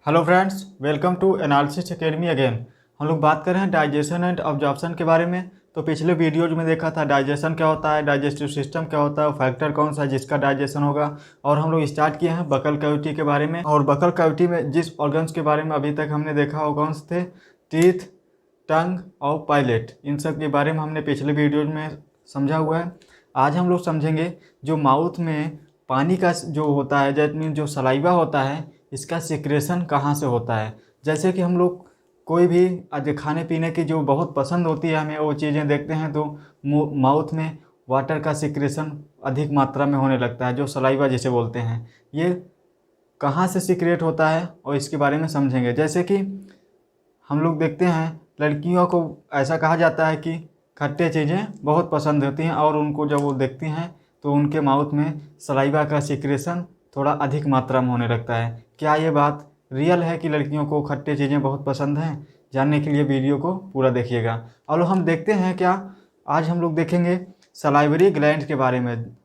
Hello friends, welcome to analysis academy again. हम लोग बात कर रहे हैं डाइजेशन एंड ऑब्जॉर्प्शन के बारे में। तो पिछले वीडियोज में देखा था डाइजेशन क्या होता है, डाइजेस्टिव सिस्टम क्या होता है, फैक्टर कौन सा है जिसका डाइजेशन होगा। और हम लोग स्टार्ट किए हैं बकल कैविटी के बारे में। और बकल कैविटी में जिस ऑर्गन्स के बारे में अभी तक हमने देखा वो कौन से थे, टीथ, टंग और पायलेट। इन सब के बारे में हमने पिछले वीडियोज में समझा हुआ है। आज हम लोग समझेंगे जो माउथ में पानी का जो होता है, दैट मीन जो सलाइवा होता है, इसका सिक्रेशन कहाँ से होता है। जैसे कि हम लोग कोई भी आज खाने पीने की जो बहुत पसंद होती है हमें वो चीज़ें देखते हैं तो माउथ में वाटर का सिक्रेशन अधिक मात्रा में होने लगता है, जो सलाइवा जिसे बोलते हैं। ये कहाँ से सिक्रेट होता है और इसके बारे में समझेंगे। जैसे कि हम लोग देखते हैं लड़कियों को ऐसा कहा जाता है कि खट्टे चीज़ें बहुत पसंद होती हैं और उनको जब वो देखती हैं तो उनके माउथ में सलाइवा का सिक्रेशन थोड़ा अधिक मात्रा में होने लगता है। क्या ये बात रियल है कि लड़कियों को खट्टे चीज़ें बहुत पसंद हैं? जानने के लिए वीडियो को पूरा देखिएगा। और हम देखते हैं क्या, आज हम लोग देखेंगे सलाइवरी ग्लैंड के बारे में।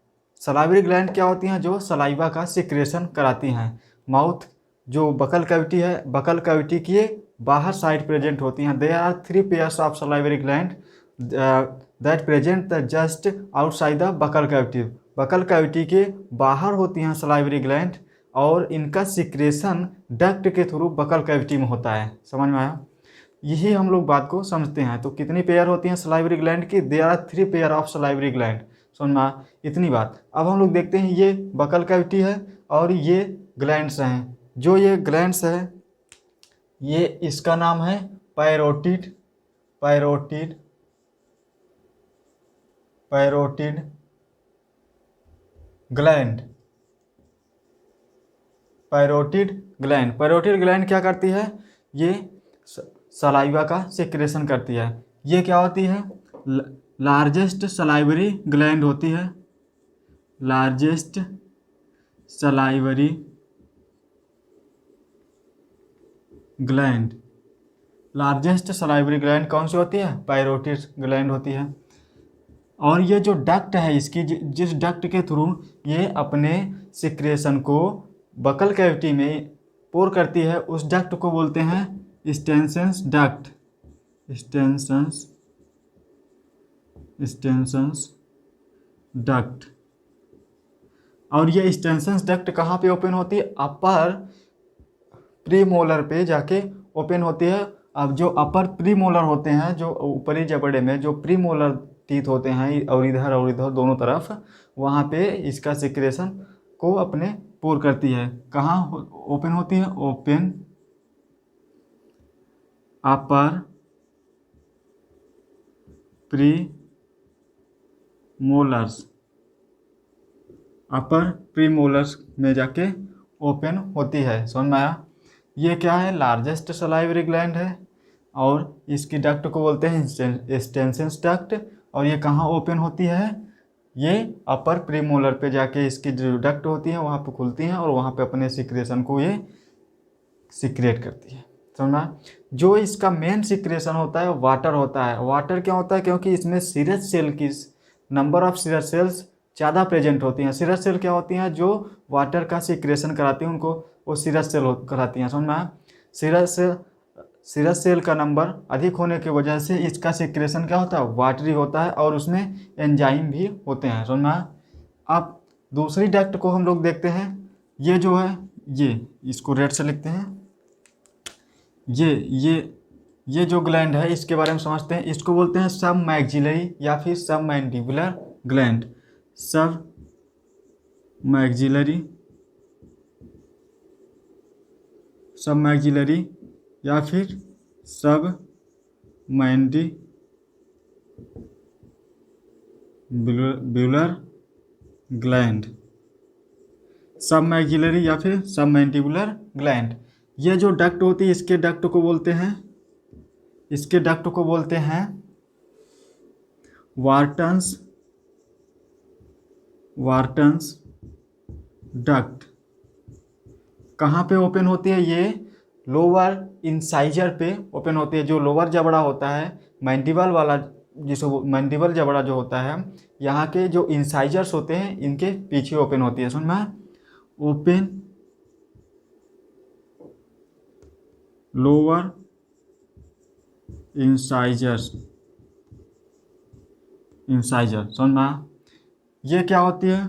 सलाइवरी ग्लैंड क्या होती हैं? जो सलाइवा का सिक्रेशन कराती हैं। माउथ जो बकल कैविटी है, बकल कैविटी की बाहर साइड प्रेजेंट होती हैं। There are 3 pairs of salivary gland that present the just outside the buccal cavity. Buccal cavity के बाहर होती हैं सलाइवरी ग्लैंड और इनका सिक्रेशन डक्ट के थ्रू बकल कैविटी में होता है। समझ में आया? यही हम लोग बात को समझते हैं। तो कितनी पेयर होती हैं सलाइवरी ग्लैंड की? There are 3 pair of salivary gland. समझ में आया? इतनी बात। अब हम लोग देखते हैं ये बकल कैविटी है और ये ग्लैंड्स हैं। जो ये ग्लैंड्स है ये इसका नाम है parotid. Parotid parotid gland. Parotid gland. Parotid gland क्या करती है? ये सलाइवा का सिक्रेशन करती है। ये क्या होती है? लार्जेस्ट सलाइवरी ग्लैंड होती है। Largest salivary gland. Largest salivary gland कौन सी होती है? पैरोटिड ग्लैंड होती है। और ये जो डक्ट है इसकी, जिस डक्ट के थ्रू ये अपने सिक्रेशन को बकल कैविटी में पोर करती है, उस डक्ट को बोलते हैं स्टेनसेंस डक्ट। स्टेनसेंस स्टेनसेंस डक्ट। और ये स्टेनसेंस डक्ट कहाँ पे ओपन होती है? अपर प्रीमोलर पे जाके ओपन होती है। अब जो अपर प्रीमोलर होते हैं, जो ऊपरी जबड़े में जो प्रीमोलर टीथ होते हैं और इधर दोनों तरफ, वहाँ पे इसका सिक्रेशन को अपने पोर करती है। कहाँ ओपन होती है? ओपन अपर प्री मोलर्स। अपर प्रीमोलर्स में जाके ओपन होती है। समझ में आया? ये क्या है? लार्जेस्ट सलाइवरी ग्लैंड है और इसकी डक्ट को बोलते हैं स्टेनसेंस डक्ट। और ये कहाँ ओपन होती है? ये अपर प्रीमोलर पे जाके इसकी जो डक्ट होती है वहाँ पे खुलती हैं और वहाँ पे अपने सिक्रेशन को ये सिक्रेट करती है। समझना? जो इसका मेन सिक्रेशन होता है वाटर होता है। वाटर क्या होता है? क्योंकि इसमें सीरस सेल की नंबर ऑफ सीरस सेल्स ज़्यादा प्रेजेंट होती हैं। सीरस सेल क्या होती हैं? जो वाटर का सिक्रेशन कराती हैं, उनको वो सीरस सेल कराती हैं। समझ में आया? सीरस सेल का नंबर अधिक होने की वजह से इसका सिक्रेशन क्या होता है? वाटरी होता है और उसमें एंजाइम भी होते हैं। समझ में आया? अब दूसरी डक्ट को हम लोग देखते हैं। ये जो है, ये इसको रेड से लिखते हैं। ये जो ग्लैंड है इसके बारे में समझते हैं। इसको बोलते हैं सब मैक्सिलरी या फिर सब मैंडिबुलर ग्लैंड। सब मैक्सिलरी या फिर सब मैंडिबुलर ग्लैंड। सब मैक्सिलरी या फिर सब मैंडिबुलर ग्लैंड। ये जो डक्ट होती है इसके डक्ट को बोलते हैं वार्टन्स डक्ट। कहाँ पे ओपन होती है? ये लोअर इंसाइजर पे ओपन होती है। जो लोअर जबड़ा होता है मैंडिबल वाला, जिसको मैंडिबल जबड़ा जो होता है, यहाँ के जो इंसाइजर्स होते हैं इनके पीछे ओपन होती है। समझ में? ओपन लोअर इंसाइजर समझ में आया? ये क्या होती है?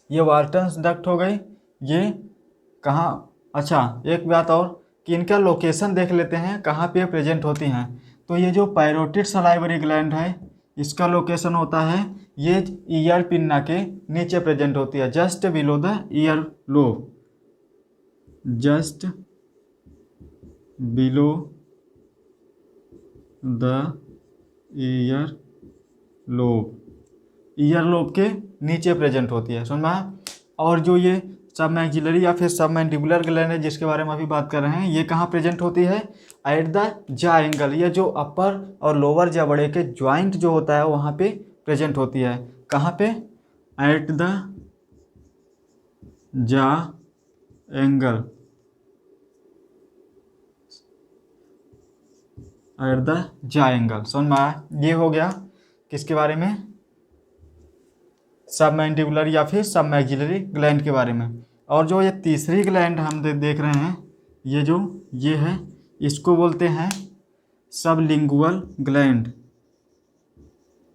ये वार्टन्स डक्ट हो गई। ये कहाँ, अच्छा एक बात और कि इनका लोकेशन देख लेते हैं कहाँ पे प्रेजेंट होती हैं। तो ये जो पैरोटिड सलाइवरी ग्लैंड है इसका लोकेशन होता है, ये ईयर पिन्ना के नीचे प्रेजेंट होती है, just below the ear lobe, just below the ear lobe, ear lobe के नीचे प्रेजेंट होती है, समझ में आया? और जो ये सब मैक्सिलरी या फिर सब मैंडिबुलर ग्लैंड है जिसके बारे में अभी बात कर रहे हैं, ये कहाँ प्रेजेंट होती है? एट द जा एंगल, ये जो अपर और लोअर जबड़े के ज्वाइंट जो होता है वहाँ पे प्रेजेंट होती है। कहाँ पे? एट द जा एंगल, एट द जा एंगल, समझ में आया? ये हो गया किसके बारे में? सब मैंडिबुलर या फिर सब मैक्सिलरी ग्लैंड के बारे में। और जो ये तीसरी ग्लैंड हम देख रहे हैं, ये है, इसको बोलते हैं sublingual gland,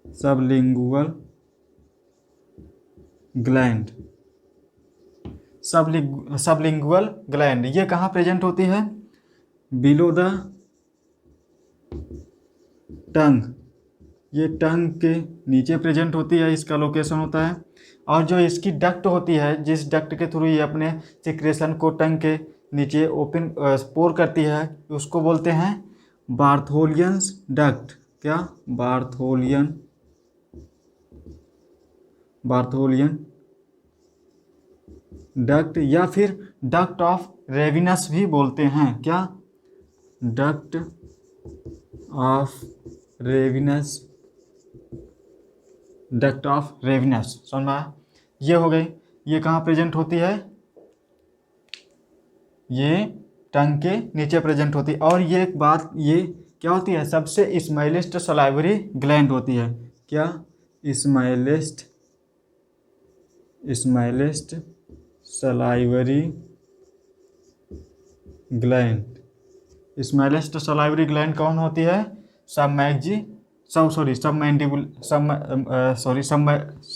sublingual gland, sublingual gland. ये कहाँ प्रेजेंट होती है? बिलो द टंग, ये टंग के नीचे प्रेजेंट होती है, इसका लोकेशन होता है। और जो इसकी डक्ट होती है, जिस डक्ट के थ्रू ये अपने सिक्रेशन को टंग के नीचे ओपन पोर करती है, उसको बोलते हैं बार्थोलियंस डक्ट। क्या? बार्थोलियन डक्ट या फिर डक्ट ऑफ रेविनस भी बोलते हैं। क्या? Duct of Rivinus, duct of Rivinus, समझ में आया? ये हो गई। ये कहाँ प्रेजेंट होती है? ये टंग के नीचे प्रेजेंट होती है। और ये एक बात, ये क्या होती है? सबसे स्मॉलेस्ट सलाइवरी ग्लैंड होती है। क्या? Smallest salivary gland. Smallest salivary gland कौन होती है?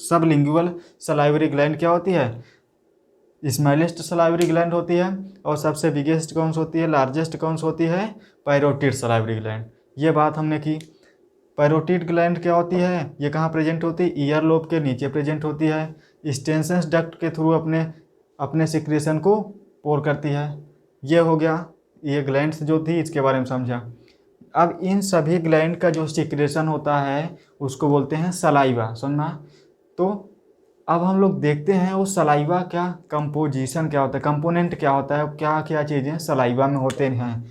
सबलिंगुअल सलाइवरी ग्लैंड क्या होती है? स्मॉलेस्ट सलाइवरी ग्लैंड होती है। और सबसे बिगेस्ट कौन सी होती है? लार्जेस्ट कौन सी होती है? Parotid salivary gland. ये बात हमने की। पैरोटिड ग्लैंड क्या होती है? ये कहाँ प्रेजेंट होती है? ईयर लोब के नीचे प्रेजेंट होती है। स्टेन्सेंस डक्ट के थ्रू अपने सिक्रेशन को पोर करती है। ये हो गया, ये ग्लैंड्स जो थी इसके बारे में समझा। अब इन सभी ग्लैंड का जो सिक्रेशन होता है उसको बोलते हैं सलाइवा, समझना? तो अब हम लोग देखते हैं वो सलाइवा क्या कंपोजिशन क्या होता है, कंपोनेंट क्या होता है, क्या क्या चीज़ें सलाइवा में होते हैं।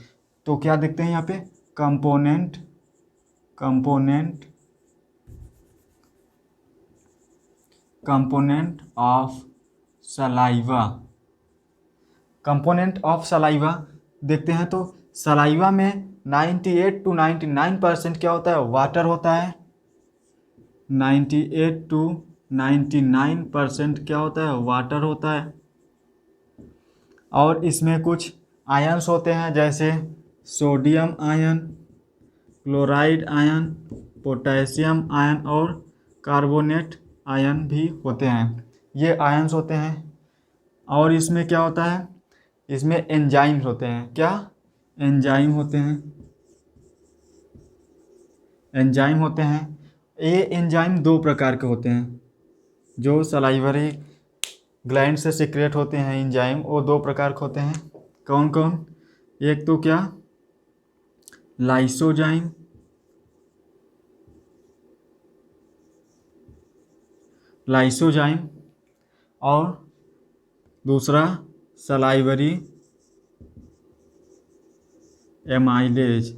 तो क्या देखते हैं यहाँ पे? Component of saliva, component of saliva देखते हैं। तो सलाइवा में 98 to 99% क्या होता है? वाटर होता है। 98 to 99% क्या होता है? वाटर होता है। और इसमें कुछ आयन्स होते हैं, जैसे sodium ion, chloride ion, potassium ion और कार्बोनेट आयन भी होते हैं। ये आयन्स होते हैं। और इसमें क्या होता है? इसमें एंजाइम्स होते हैं। क्या? एंजाइम होते हैं। ये एंजाइम दो प्रकार के होते हैं। जो सलाइवरी ग्लैंड से सिक्रेट होते हैं एंजाइम, वो दो प्रकार के होते हैं। कौन कौन? एक तो क्या? लाइसोजाइम, और दूसरा सलाइवरी एमाइलेज।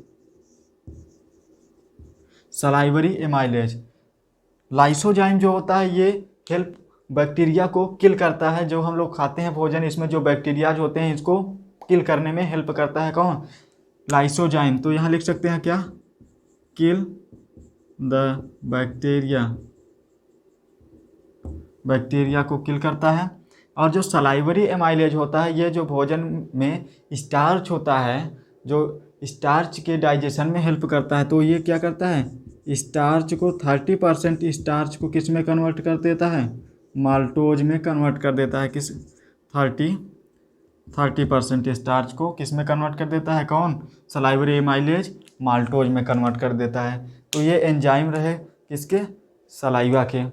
लाइसोजाइम जो होता है ये हेल्प बैक्टीरिया को किल करता है। जो हम लोग खाते हैं भोजन, इसमें जो बैक्टीरिया होते हैं इसको किल करने में हेल्प करता है। कौन? लाइसोजाइम। तो यहाँ लिख सकते हैं क्या? किल द बैक्टीरिया को किल करता है। और जो सलाइवरी एमाइलेज होता है, ये जो भोजन में स्टार्च होता है, जो स्टार्च के डाइजेशन में हेल्प करता है, तो ये क्या करता है, स्टार्च को 30% स्टार्च को किस में कन्वर्ट कर देता है, माल्टोज में कन्वर्ट कर देता है। किस 30% स्टार्च को किस में कन्वर्ट कर देता है, कौन, सलाइवरी एमाइलेज माल्टोज में कन्वर्ट कर देता है। तो ये एंजाइम रहे किसके, सलाइवा के।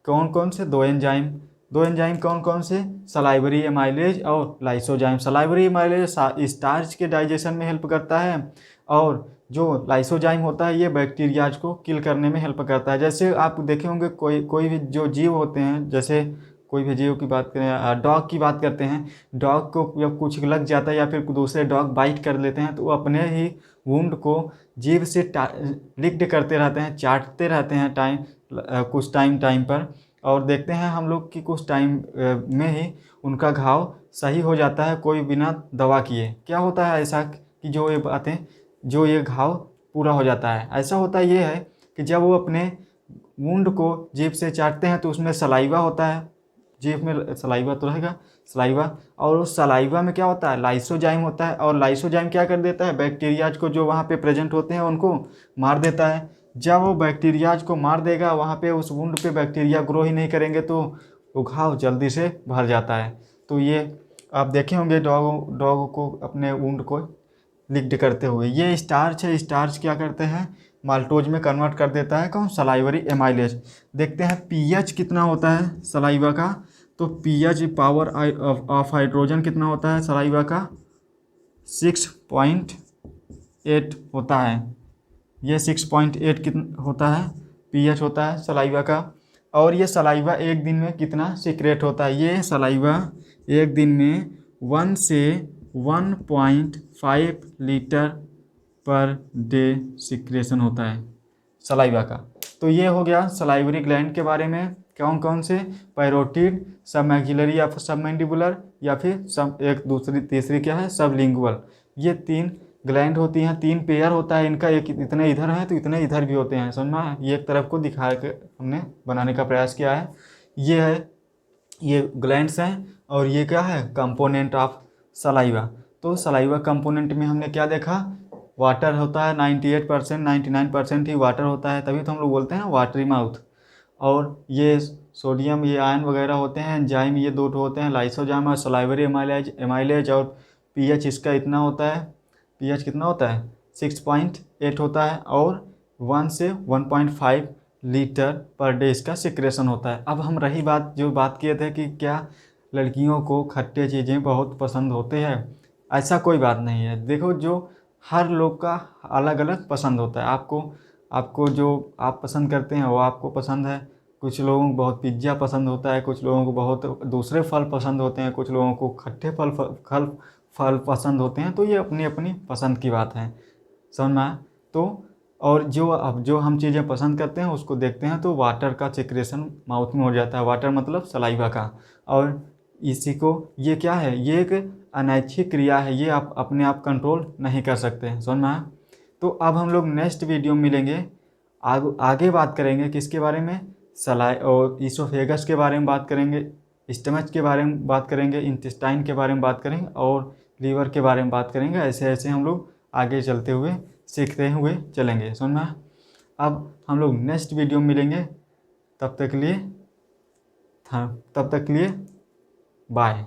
कौन कौन से, दो एंजाइम कौन कौन से, सलाइवरी एमाइलेज और लाइसोजाइम। सलाइवरी एमाइलेज स्टार्च के डाइजेशन में हेल्प करता है, और जो लाइसोजाइम होता है ये बैक्टीरियाज को किल करने में हेल्प करता है। जैसे आप देखे होंगे कोई भी जो जीव होते हैं, जैसे कोई भी जीव की बात करें, डॉग की बात करते हैं, डॉग को जब कुछ लग जाता है या फिर दूसरे डॉग बाइट कर लेते हैं, तो वो अपने ही वुंड को जीभ से लिक्ड करते रहते हैं, चाटते रहते हैं कुछ टाइम पर, और देखते हैं हम लोग कि कुछ टाइम में ही उनका घाव सही हो जाता है, कोई बिना दवा किए। क्या होता है ऐसा कि जो ये घाव पूरा हो जाता है, ऐसा होता ये है कि जब वो अपने वुंड को जीभ से चाटते हैं तो उसमें सलाइवा होता है, जीभ में सलाइवा तो रहेगा, सलाइवा, और उस सलाइवा में क्या होता है, लाइसोजाइम होता है, और लाइसोजाइम क्या कर देता है, बैक्टीरियाज को जो वहाँ पे प्रेजेंट होते हैं उनको मार देता है। जब वो बैक्टीरियाज को मार देगा, वहाँ पे उस वुंड पे बैक्टीरिया ग्रो ही नहीं करेंगे, तो वो घाव जल्दी से भर जाता है। तो ये आप देखे होंगे डॉग को अपने वुंड को लिक्ड करते हुए। ये स्टार्च है, स्टार्च क्या करते हैं, माल्टोज में कन्वर्ट कर देता है, कौन, सलाइवरी एमाइलेज। देखते हैं पीएच कितना होता है सलाइवा का, तो पीएच पावर ऑफ हाइड्रोजन कितना होता है सलाइवा का, 6.8 होता है। ये 6.8 कितना होता है, पीएच होता है सलाइवा का। और ये सलाइवा एक दिन में कितना सीक्रेट होता है, ये सलाइवा एक दिन में 1 से 1.5 लीटर पर डे सिक्रेशन होता है सलाइवा का। तो ये हो गया सलाइवरी ग्लैंड के बारे में, कौन कौन से, पैरोटिड, सबमैक्सिलरी या सबमैंडिबुलर, या फिर सब एक दूसरी तीसरी क्या है, सबलिंगुअल। ये 3 ग्लैंड होती हैं, 3 पेयर होता है इनका, एक इतने इधर है तो इतने इधर भी होते हैं, समझ में। ये एक तरफ को दिखा के हमने बनाने का प्रयास किया है। ये है, ये ग्लैंड्स हैं, और ये क्या है, कंपोनेंट ऑफ सलाइवा। तो सलाइवा कंपोनेंट में हमने क्या देखा, वाटर होता है 98%, 99% ही वाटर होता है, तभी तो हम लोग बोलते हैं वाटरी माउथ। और ये सोडियम, ये आयन वगैरह होते हैं, एंजाइम ये 2 होते हैं, लाइसोजाइम और सलाइवरी एमाइलेज। और पीएच इसका इतना होता है, पीएच कितना होता है, 6.8 होता है, और 1 से 1.5 लीटर पर डे इसका सिक्रेशन होता है। अब हम रही बात जो बात किए थे कि क्या लड़कियों को खट्टे चीज़ें बहुत पसंद होते हैं, ऐसा कोई बात नहीं है। देखो, जो हर लोग का अलग अलग पसंद होता है, आपको जो आप पसंद करते हैं वो आपको पसंद है। कुछ लोगों को बहुत पिज्ज़ा पसंद होता है, कुछ लोगों को बहुत दूसरे फल पसंद होते हैं, कुछ लोगों को खट्टे फल पसंद होते हैं। तो ये अपनी अपनी पसंद की बात है, समझ में आया। तो और जो हम चीज़ें पसंद करते हैं उसको देखते हैं तो वाटर का सिक्रेशन माउथ में हो जाता है, वाटर मतलब सलाइवा का। और इसी को, ये क्या है, ये एक अनैच्छिक क्रिया है, ये आप अपने आप कंट्रोल नहीं कर सकते, समझ में आया। तो अब हम लोग नेक्स्ट वीडियो में मिलेंगे, आगे बात करेंगे किसके बारे में, और ईसोफेगस के बारे में बात करेंगे, स्टमच के बारे में बात करेंगे, इंटेस्टाइन के बारे में बात करेंगे, और लीवर के बारे में बात करेंगे। ऐसे ऐसे हम लोग आगे चलते हुए सीखते हुए चलेंगे, समझ में। अब हम लोग नेक्स्ट वीडियो में मिलेंगे, तब तक के लिए बाय।